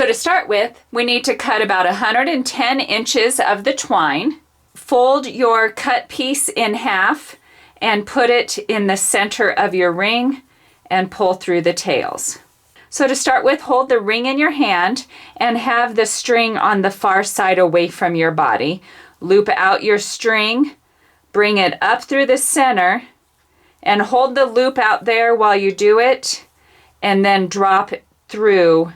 So to start with, we need to cut about 110 inches of the twine. Fold your cut piece in half and put it in the center of your ring and pull through the tails. So to start with, hold the ring in your hand and have the string on the far side away from your body. Loop out your string, bring it up through the center, and hold the loop out there while you do it, and then drop through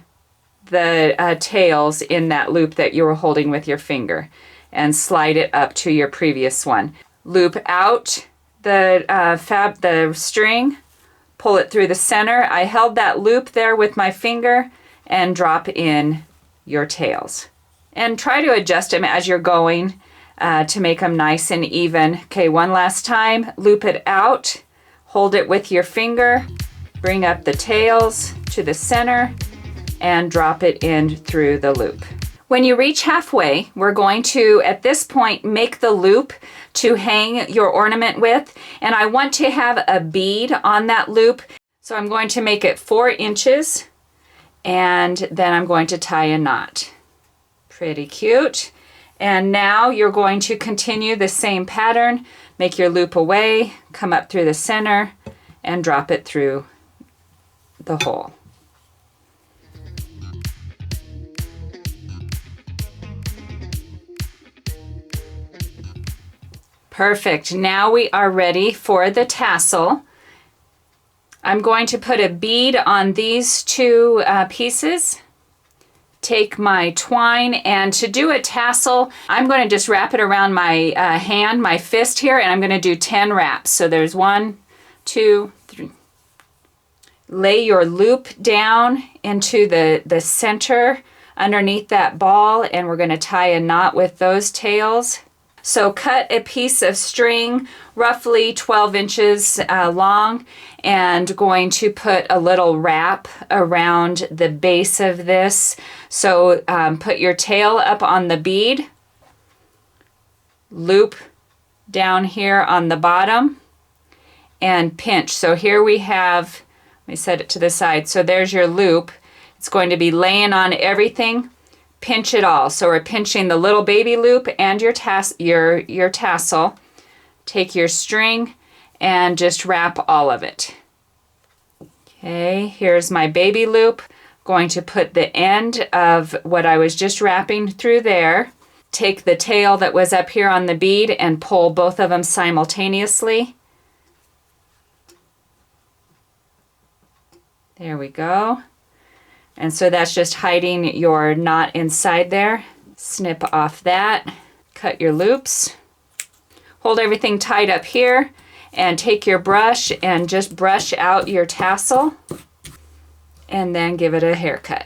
the tails in that loop that you were holding with your finger and slide it up to your previous one. Loop out the string, pull it through the center. I held that loop there with my finger and drop in your tails. And try to adjust them as you're going to make them nice and even. Okay, one last time, loop it out, hold it with your finger, bring up the tails to the center, and drop it in through the loop. When you reach halfway, we're going to, at this point, make the loop to hang your ornament with, and I want to have a bead on that loop, so I'm going to make it 4 inches, and then I'm going to tie a knot. Pretty cute. And now you're going to continue the same pattern, make your loop away, come up through the center, and drop it through the hole. Perfect. Now we are ready for the tassel. I'm going to put a bead on these two pieces. Take my twine, and to do a tassel, I'm going to just wrap it around my hand, my fist here, and I'm going to do 10 wraps. So there's 1, 2, 3. Lay your loop down into the center underneath that ball, and we're going to tie a knot with those tails. So cut a piece of string roughly 12 inches long, and going to put a little wrap around the base of this. So put your tail up on the bead, loop down here on the bottom, and pinch. So here we have, let me set it to the side. So there's your loop. It's going to be laying on everything. Pinch it all. So we're pinching the little baby loop and your tassel. Take your string and just wrap all of it. Okay, here's my baby loop. Going to put the end of what I was just wrapping through there. Take the tail that was up here on the bead and pull both of them simultaneously. There we go. And so that's just hiding your knot inside there. Snip off that, cut your loops. Hold everything tight up here and take your brush and just brush out your tassel and then give it a haircut.